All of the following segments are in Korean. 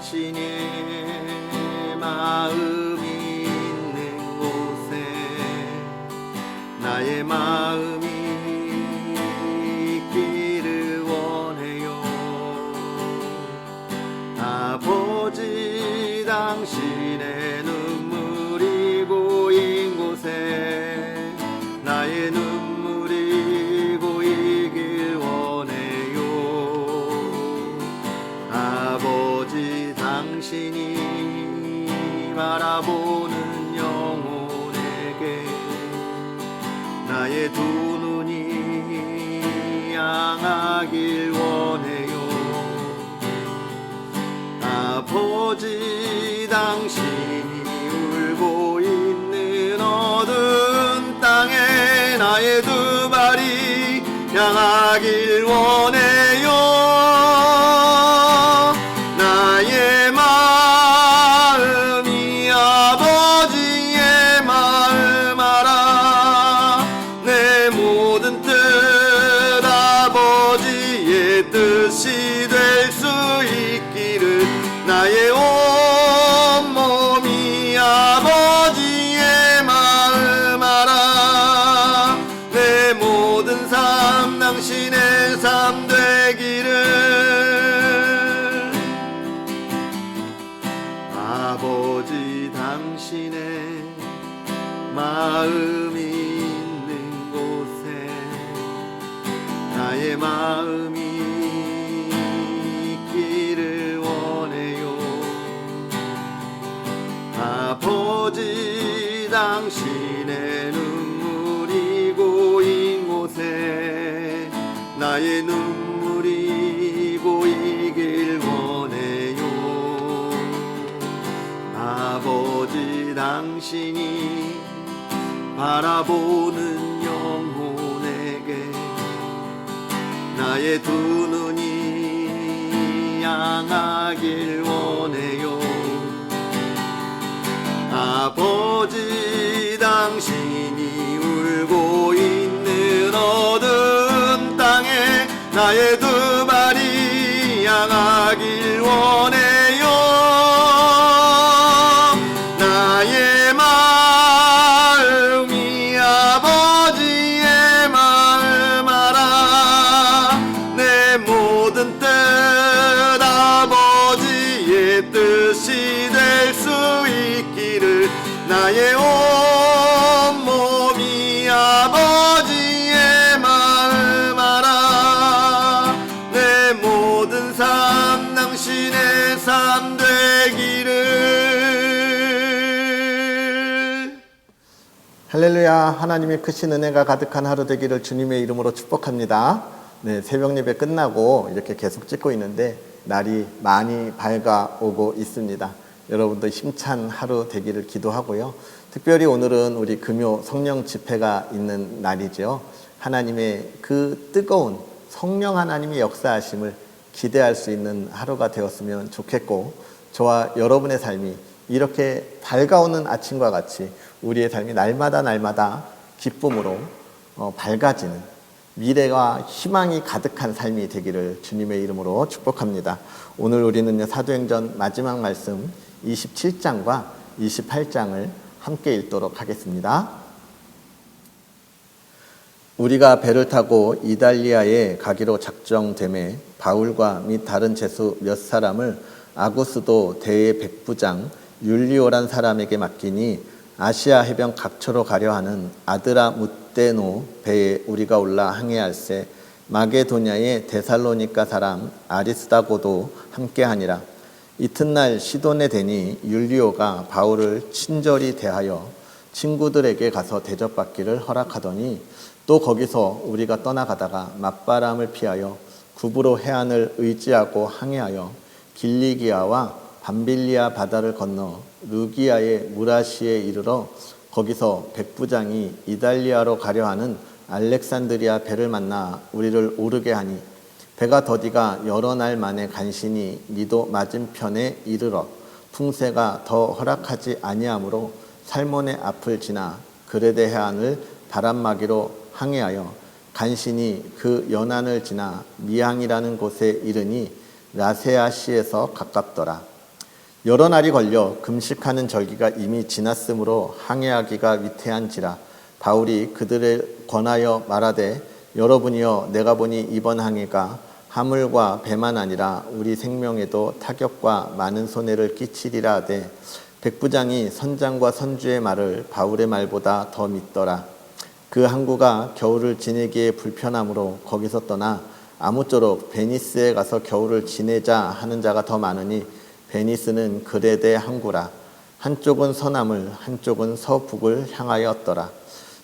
당신의 마음이 있는 곳에 나의 마음이 있기를 원해요. 아버지, 당신의 눈물이 고인 곳에 나의 눈물이 고이길 원해요. 아버지, 당신이 바라보는 영혼에게 나의 두 눈이 향하길 원해요. 아버지, 당신이 울고 있는 어두운 땅에 나의 두 발이 향하길 원해요. 나의 마음이 아버지의 마음 알아. 내 모든 뜻 아버지의 뜻이 될 수 있기를 나의 온몸이 아버지의 마음 알아. 내 모든 삶 당신의 삶 되기를. 아버지, 당신의 마음이 있는 곳에 나의 마음이 있기를 원해요. 아버지, 당신의 눈물이 고인 곳에 나의 눈물이 고이길 원해요. 아버지, 당신이 바라보는 영혼에게 나의 두 눈이 향하길 원해요. 아버지, 당신이 울고 있는 어두운 땅에 나의 두 발이 향하길 원해요. 나의 마음이 아버지의 마음 알아. 내 모든 뜻 아버지의 뜻이 될 수 있기를 나의 온몸이 아버지의 마음 알아. 내 모든 삶 당신의 삶 되기를. 할렐루야. 하나님의 크신 은혜가 가득한 하루 되기를 주님의 이름으로 축복합니다. 네, 새벽 예배 끝나고 이렇게 계속 찍고 있는데 날이 많이 밝아오고 있습니다. 여러분도 힘찬 하루 되기를 기도하고요. 특별히 오늘은 우리 금요 성령 집회가 있는 날이죠. 하나님의 그 뜨거운 성령 하나님의 역사하심을 기대할 수 있는 하루가 되었으면 좋겠고, 저와 여러분의 삶이 이렇게 밝아오는 아침과 같이 우리의 삶이 날마다 기쁨으로 밝아지는 미래와 희망이 가득한 삶이 되기를 주님의 이름으로 축복합니다. 오늘 우리는 사도행전 마지막 말씀 27장과 28장을 함께 읽도록 하겠습니다. 우리가 배를 타고 이달리아에 가기로 작정되매 바울과 및 다른 제수 몇 사람을 아구스도 대의 백부장 율리오란 사람에게 맡기니 아시아 해변 각처로 가려 하는 아드라무떼노 배에 우리가 올라 항해할세 마게도냐의 데살로니가 사람 아리스다고도 함께하니라. 이튿날 시돈에 되니 율리오가 바울을 친절히 대하여 친구들에게 가서 대접받기를 허락하더니 또 거기서 우리가 떠나가다가 맞바람을 피하여 구브로 해안을 의지하고 항해하여 길리기아와 밤빌리아 바다를 건너 루기아의 무라시에 이르러 거기서 백부장이 이달리아로 가려 하는 알렉산드리아 배를 만나 우리를 오르게 하니 배가 더디가 여러 날 만에 간신히 니도 맞은편에 이르러 풍세가 더 허락하지 아니하므로 살몬의 앞을 지나 그레데 해안을 바람막이로 항해하여 간신히 그 연안을 지나 미항이라는 곳에 이르니 라세아시에서 가깝더라. 여러 날이 걸려 금식하는 절기가 이미 지났으므로 항해하기가 위태한지라 바울이 그들을 권하여 말하되 여러분이여 내가 보니 이번 항해가 하물과 배만 아니라 우리 생명에도 타격과 많은 손해를 끼치리라 하되 백부장이 선장과 선주의 말을 바울의 말보다 더 믿더라. 그 항구가 겨울을 지내기에 불편하므로 거기서 떠나 아무쪼록 베니스에 가서 겨울을 지내자 하는 자가 더 많으니 베니스는 그레데 항구라. 한쪽은 서남을 한쪽은 서북을 향하였더라.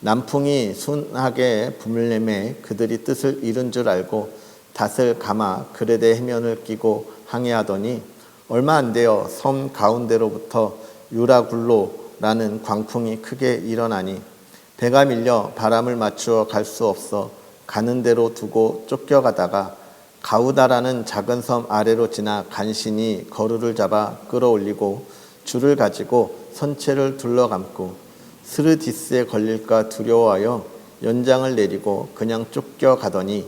남풍이 순하게 불매매 그들이 뜻을 잃은 줄 알고 닷을 감아 그레데 해면을 끼고 항해하더니 얼마 안 되어 섬 가운데로부터 유라굴로라는 광풍이 크게 일어나니 배가 밀려 바람을 맞추어 갈 수 없어 가는 대로 두고 쫓겨가다가 가우다라는 작은 섬 아래로 지나 간신히 거루를 잡아 끌어올리고 줄을 가지고 선체를 둘러감고 스르디스에 걸릴까 두려워하여 연장을 내리고 그냥 쫓겨가더니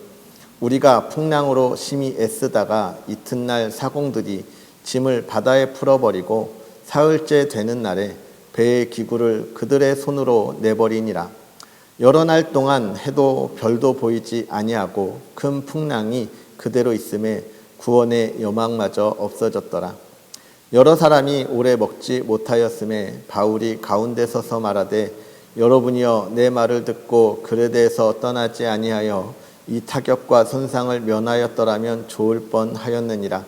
우리가 풍랑으로 심히 애쓰다가 이튿날 사공들이 짐을 바다에 풀어버리고 사흘째 되는 날에 배의 기구를 그들의 손으로 내버리니라. 여러 날 동안 해도 별도 보이지 아니하고 큰 풍랑이 그대로 있음에 구원의 여망마저 없어졌더라. 여러 사람이 오래 먹지 못하였음에 바울이 가운데 서서 말하되 여러분이여 내 말을 듣고 그레데에서 떠나지 아니하여 이 타격과 손상을 면하였더라면 좋을 뻔하였느니라.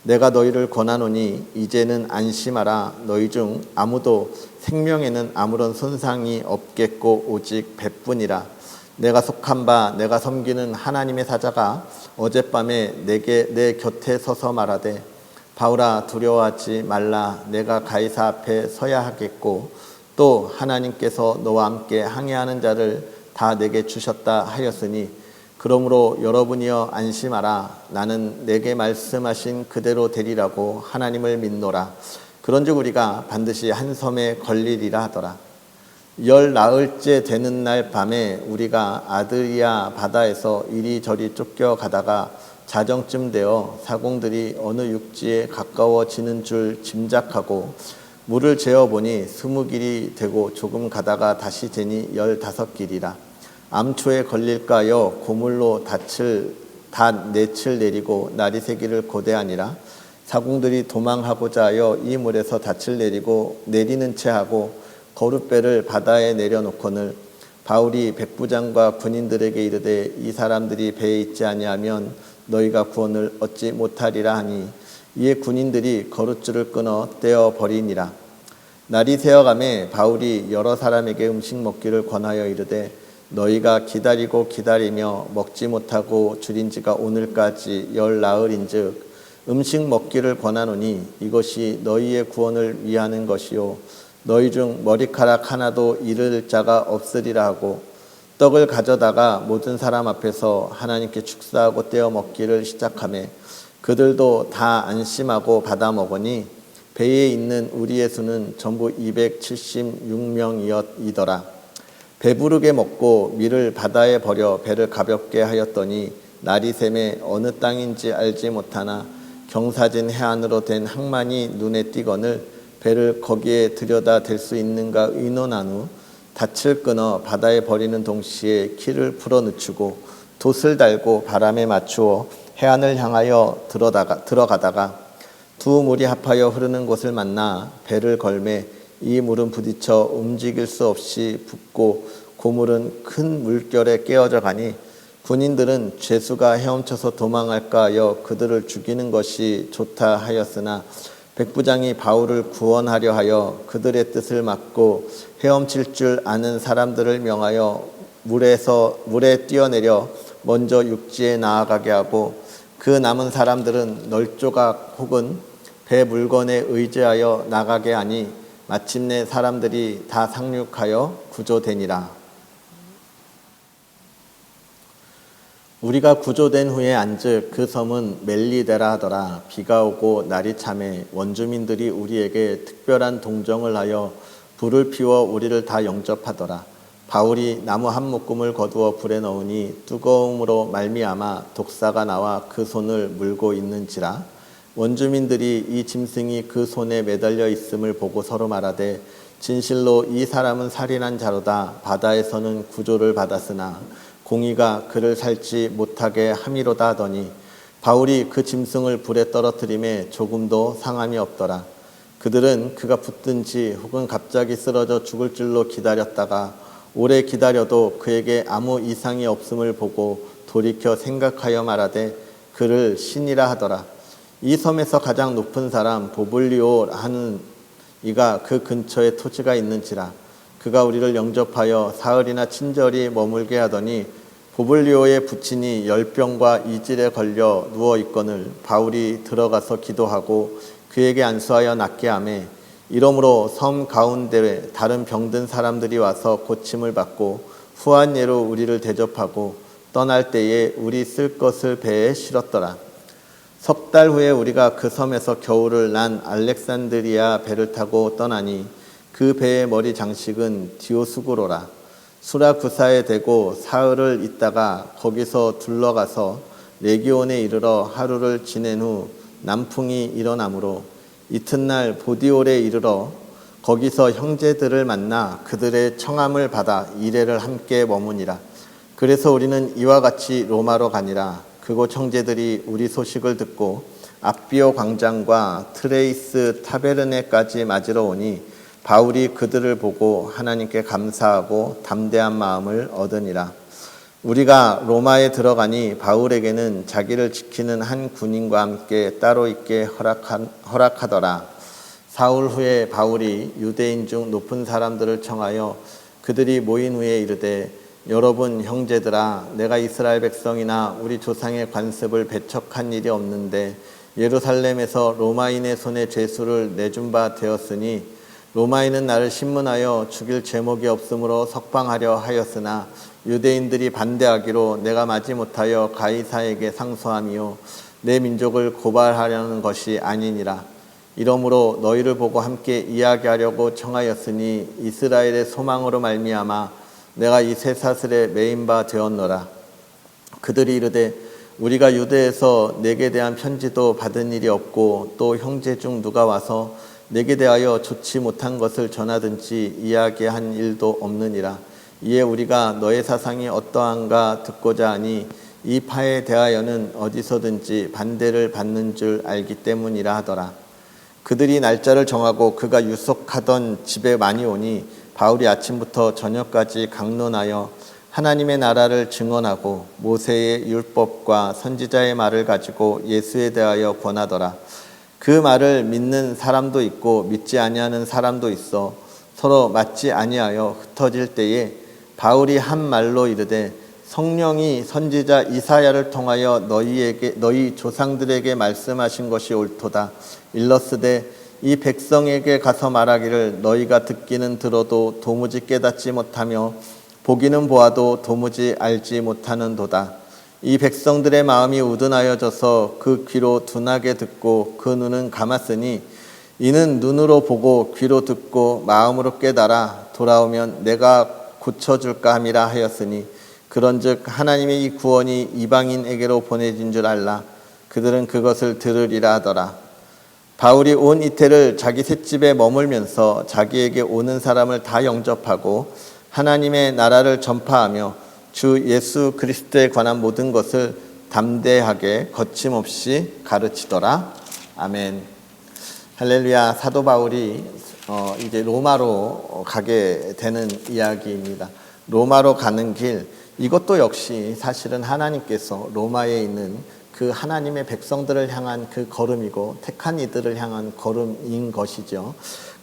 내가 너희를 권하노니 이제는 안심하라. 너희 중 아무도 생명에는 아무런 손상이 없겠고 오직 배뿐이라. 내가 속한 바 내가 섬기는 하나님의 사자가 어젯밤에 내 곁에 서서 말하되 바울아 두려워하지 말라. 내가 가이사 앞에 서야 하겠고 또 하나님께서 너와 함께 항해하는 자를 다 내게 주셨다 하였으니 그러므로 여러분이여 안심하라. 나는 내게 말씀하신 그대로 되리라고 하나님을 믿노라. 그런즉 우리가 반드시 한 섬에 걸리리라 하더라. 열 나흘째 되는 날 밤에 우리가 아드리아 바다에서 이리저리 쫓겨가다가 자정쯤 되어 사공들이 어느 육지에 가까워지는 줄 짐작하고 물을 재어보니 20길이 되고 조금 가다가 다시 재니 15길이라. 암초에 걸릴까 하여 고물로 닷4칠 내리고 날이 새기를 고대하니라. 사공들이 도망하고자 하여 이 물에서 닻을 내리는 채 하고 거룻배를 바다에 내려놓거늘 바울이 백부장과 군인들에게 이르되 이 사람들이 배에 있지 아니하면 너희가 구원을 얻지 못하리라 하니 이에 군인들이 거룻줄을 끊어 떼어 버리니라. 날이 새어가매 바울이 여러 사람에게 음식 먹기를 권하여 이르되 너희가 기다리고 기다리며 먹지 못하고 줄인 지가 오늘까지 열 나흘인즉 음식 먹기를 권하노니 이것이 너희의 구원을 위하는 것이요 너희 중 머리카락 하나도 잃을 자가 없으리라 하고 떡을 가져다가 모든 사람 앞에서 하나님께 축사하고 떼어 먹기를 시작하매 그들도 다 안심하고 받아 먹으니 배에 있는 우리의 수는 전부 276명이더라. 배부르게 먹고 밀을 바다에 버려 배를 가볍게 하였더니 날이 새매 어느 땅인지 알지 못하나 경사진 해안으로 된 항만이 눈에 띄거늘 배를 거기에 들여다 댈 수 있는가 의논한 후 닻을 끊어 바다에 버리는 동시에 키를 풀어 늦추고 돛을 달고 바람에 맞추어 해안을 향하여 들어가다가 두 물이 합하여 흐르는 곳을 만나 배를 걸매 이 물은 부딪혀 움직일 수 없이 붓고 고물은 큰 물결에 깨어져 가니 군인들은 죄수가 헤엄쳐서 도망할까 하여 그들을 죽이는 것이 좋다 하였으나 백부장이 바울을 구원하려 하여 그들의 뜻을 막고 헤엄칠 줄 아는 사람들을 명하여 물에 뛰어내려 먼저 육지에 나아가게 하고 그 남은 사람들은 널조각 혹은 배 물건에 의지하여 나가게 하니 마침내 사람들이 다 상륙하여 구조되니라. 우리가 구조된 후에 안즉 그 섬은 멜리데라 하더라. 비가 오고 날이 참해 원주민들이 우리에게 특별한 동정을 하여 불을 피워 우리를 다 영접하더라. 바울이 나무 한 묶음을 거두어 불에 넣으니 뜨거움으로 말미암아 독사가 나와 그 손을 물고 있는지라. 원주민들이 이 짐승이 그 손에 매달려 있음을 보고 서로 말하되 진실로 이 사람은 살인한 자로다. 바다에서는 구조를 받았으나 공의가 그를 살지 못하게 함이로다 하더니 바울이 그 짐승을 불에 떨어뜨림에 조금도 상함이 없더라. 그들은 그가 붙든지 혹은 갑자기 쓰러져 죽을 줄로 기다렸다가 오래 기다려도 그에게 아무 이상이 없음을 보고 돌이켜 생각하여 말하되 그를 신이라 하더라. 이 섬에서 가장 높은 사람 보블리오 하는 이가 그 근처에 토지가 있는지라. 그가 우리를 영접하여 사흘이나 친절히 머물게 하더니 보블리오의 부친이 열병과 이질에 걸려 누워 있거늘 바울이 들어가서 기도하고 그에게 안수하여 낫게 하매 이러므로 섬 가운데 다른 병든 사람들이 와서 고침을 받고 후한 예로 우리를 대접하고 떠날 때에 우리 쓸 것을 배에 실었더라. 석 달 후에 우리가 그 섬에서 겨울을 난 알렉산드리아 배를 타고 떠나니 그 배의 머리 장식은 디오스구로라. 수라구사에 대고 사흘을 있다가 거기서 둘러가서 레기온에 이르러 하루를 지낸 후 남풍이 일어나므로 이튿날 보디올에 이르러 거기서 형제들을 만나 그들의 청함을 받아 이레를 함께 머무니라. 그래서 우리는 이와 같이 로마로 가니라. 그곳 형제들이 우리 소식을 듣고 앞비오 광장과 트레이스 타베르네까지 맞으러 오니 바울이 그들을 보고 하나님께 감사하고 담대한 마음을 얻으니라. 우리가 로마에 들어가니 바울에게는 자기를 지키는 한 군인과 함께 따로 있게 허락하더라. 사흘 후에 바울이 유대인 중 높은 사람들을 청하여 그들이 모인 후에 이르되 여러분 형제들아, 내가 이스라엘 백성이나 우리 조상의 관습을 배척한 일이 없는데 예루살렘에서 로마인의 손에 죄수를 내준 바 되었으니 로마인은 나를 신문하여 죽일 제목이 없으므로 석방하려 하였으나 유대인들이 반대하기로 내가 마지 못하여 가이사에게 상소함이요 내 민족을 고발하려는 것이 아니니라. 이러므로 너희를 보고 함께 이야기하려고 청하였으니 이스라엘의 소망으로 말미암아 내가 이 쇠사슬에 매인 바 되었노라. 그들이 이르되 우리가 유대에서 내게 대한 편지도 받은 일이 없고 또 형제 중 누가 와서 내게 대하여 좋지 못한 것을 전하든지 이야기한 일도 없느니라. 이에 우리가 너의 사상이 어떠한가 듣고자 하니 이 파에 대하여는 어디서든지 반대를 받는 줄 알기 때문이라 하더라. 그들이 날짜를 정하고 그가 유속하던 집에 많이 오니 바울이 아침부터 저녁까지 강론하여 하나님의 나라를 증언하고 모세의 율법과 선지자의 말을 가지고 예수에 대하여 권하더라. 그 말을 믿는 사람도 있고 믿지 아니하는 사람도 있어 서로 맞지 아니하여 흩어질 때에 바울이 한 말로 이르되 성령이 선지자 이사야를 통하여 너희 조상들에게 말씀하신 것이 옳도다. 일러스되 이 백성에게 가서 말하기를 너희가 듣기는 들어도 도무지 깨닫지 못하며 보기는 보아도 도무지 알지 못하는도다. 이 백성들의 마음이 우둔하여져서 그 귀로 둔하게 듣고 그 눈은 감았으니 이는 눈으로 보고 귀로 듣고 마음으로 깨달아 돌아오면 내가 고쳐줄까 함이라 하였으니 그런즉 하나님의 이 구원이 이방인에게로 보내진 줄 알라. 그들은 그것을 들으리라 하더라. 바울이 온 이태를 자기 셋집에 머물면서 자기에게 오는 사람을 다 영접하고 하나님의 나라를 전파하며 주 예수 그리스도에 관한 모든 것을 담대하게 거침없이 가르치더라. 아멘. 할렐루야. 사도 바울이 이제 로마로 가게 되는 이야기입니다. 로마로 가는 길, 이것도 역시 사실은 하나님께서 로마에 있는 그 하나님의 백성들을 향한 그 걸음이고 택한 이들을 향한 걸음인 것이죠.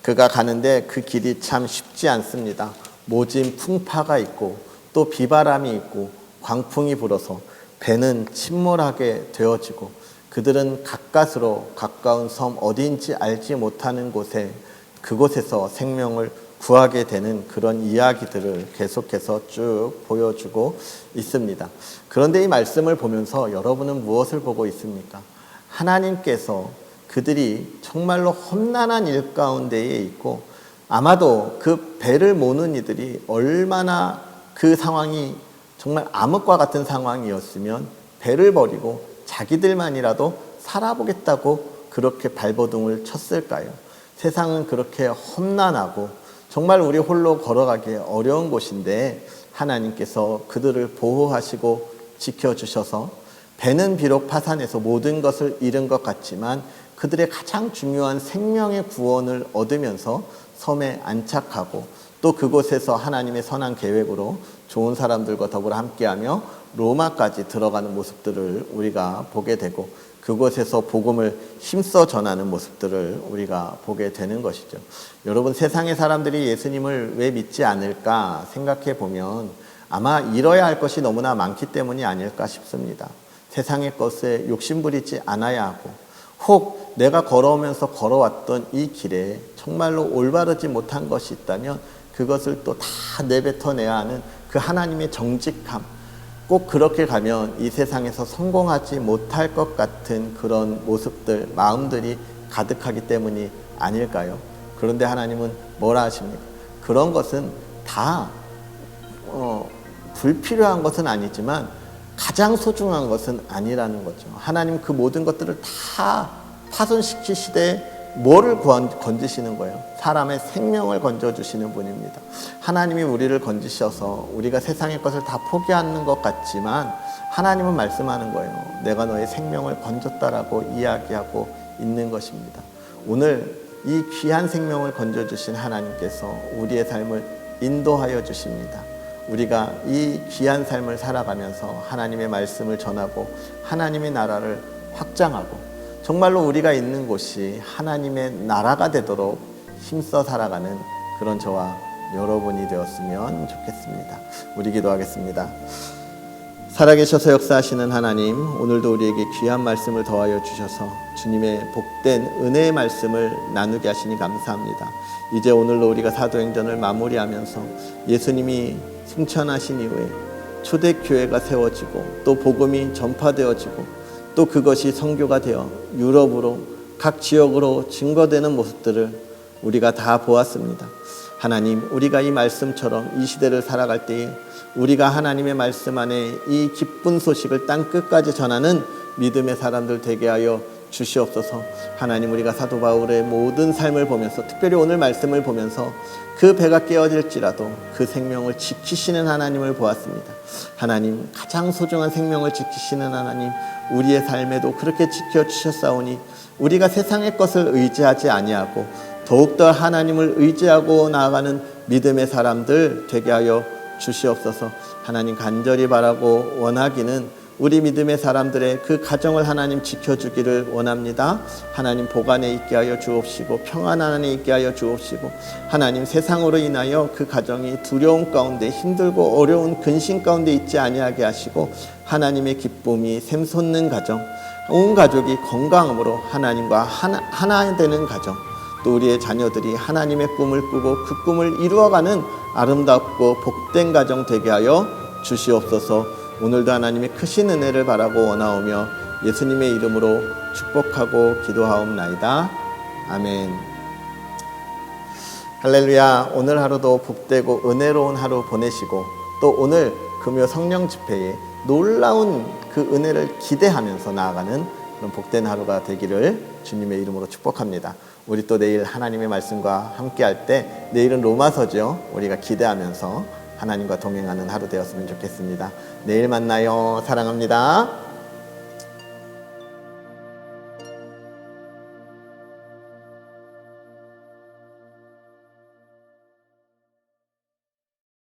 그가 가는데 그 길이 참 쉽지 않습니다. 모진 풍파가 있고 또 비바람이 있고 광풍이 불어서 배는 침몰하게 되어지고 그들은 가까스로 가까운 섬 어디인지 알지 못하는 곳에 그곳에서 생명을 구하게 되는 그런 이야기들을 계속해서 쭉 보여주고 있습니다. 그런데 이 말씀을 보면서 여러분은 무엇을 보고 있습니까? 하나님께서 그들이 정말로 험난한 일 가운데에 있고 아마도 그 배를 모는 이들이 얼마나 그 상황이 정말 암흑과 같은 상황이었으면 배를 버리고 자기들만이라도 살아보겠다고 그렇게 발버둥을 쳤을까요? 세상은 그렇게 험난하고 정말 우리 홀로 걸어가기 어려운 곳인데 하나님께서 그들을 보호하시고 지켜주셔서 배는 비록 파산해서 모든 것을 잃은 것 같지만 그들의 가장 중요한 생명의 구원을 얻으면서 섬에 안착하고 또 그곳에서 하나님의 선한 계획으로 좋은 사람들과 더불어 함께하며 로마까지 들어가는 모습들을 우리가 보게 되고 그곳에서 복음을 힘써 전하는 모습들을 우리가 보게 되는 것이죠. 여러분, 세상의 사람들이 예수님을 왜 믿지 않을까 생각해 보면 아마 잃어야 할 것이 너무나 많기 때문이 아닐까 싶습니다. 세상의 것에 욕심부리지 않아야 하고 혹 내가 걸어오면서 걸어왔던 이 길에 정말로 올바르지 못한 것이 있다면 그것을 또 다 내뱉어내야 하는 그 하나님의 정직함, 꼭 그렇게 가면 이 세상에서 성공하지 못할 것 같은 그런 모습들, 마음들이 가득하기 때문이 아닐까요? 그런데 하나님은 뭐라 하십니까? 그런 것은 다 불필요한 것은 아니지만 가장 소중한 것은 아니라는 거죠. 하나님 그 모든 것들을 다 파손시키시되 뭐를 건지시는 거예요? 사람의 생명을 건져주시는 분입니다. 하나님이 우리를 건지셔서 우리가 세상의 것을 다 포기하는 것 같지만 하나님은 말씀하는 거예요. 내가 너의 생명을 건졌다라고 이야기하고 있는 것입니다. 오늘 이 귀한 생명을 건져주신 하나님께서 우리의 삶을 인도하여 주십니다. 우리가 이 귀한 삶을 살아가면서 하나님의 말씀을 전하고 하나님의 나라를 확장하고 정말로 우리가 있는 곳이 하나님의 나라가 되도록 힘써 살아가는 그런 저와 여러분이 되었으면 좋겠습니다. 우리 기도하겠습니다. 살아계셔서 역사하시는 하나님, 오늘도 우리에게 귀한 말씀을 더하여 주셔서 주님의 복된 은혜의 말씀을 나누게 하시니 감사합니다. 이제 오늘로 우리가 사도행전을 마무리하면서 예수님이 승천하신 이후에 초대교회가 세워지고 또 복음이 전파되어지고 또 그것이 선교가 되어 유럽으로 각 지역으로 증거되는 모습들을 우리가 다 보았습니다. 하나님, 우리가 이 말씀처럼 이 시대를 살아갈 때에 우리가 하나님의 말씀 안에 이 기쁜 소식을 땅 끝까지 전하는 믿음의 사람들 되게 하여 주시옵소서. 하나님, 우리가 사도 바울의 모든 삶을 보면서 특별히 오늘 말씀을 보면서 그 배가 깨어질지라도 그 생명을 지키시는 하나님을 보았습니다. 하나님, 가장 소중한 생명을 지키시는 하나님, 우리의 삶에도 그렇게 지켜주셨사오니 우리가 세상의 것을 의지하지 아니하고 더욱더 하나님을 의지하고 나아가는 믿음의 사람들 되게 하여 주시옵소서. 하나님, 간절히 바라고 원하기는 우리 믿음의 사람들의 그 가정을 하나님 지켜주기를 원합니다. 하나님, 복 안에 있게 하여 주옵시고 평안 안에 있게 하여 주옵시고 하나님, 세상으로 인하여 그 가정이 두려움 가운데 힘들고 어려운 근심 가운데 있지 아니하게 하시고 하나님의 기쁨이 샘솟는 가정, 온 가족이 건강함으로 하나님과 하나 되는 가정, 또 우리의 자녀들이 하나님의 꿈을 꾸고 그 꿈을 이루어가는 아름답고 복된 가정 되게 하여 주시옵소서. 오늘도 하나님의 크신 은혜를 바라고 원하오며 예수님의 이름으로 축복하고 기도하옵나이다. 아멘. 할렐루야. 오늘 하루도 복되고 은혜로운 하루 보내시고 또 오늘 금요 성령 집회에 놀라운 그 은혜를 기대하면서 나아가는 그런 복된 하루가 되기를 주님의 이름으로 축복합니다. 우리 또 내일 하나님의 말씀과 함께 할 때, 내일은 로마서죠. 우리가 기대하면서 하나님과 동행하는 하루 되었으면 좋겠습니다. 내일 만나요. 사랑합니다.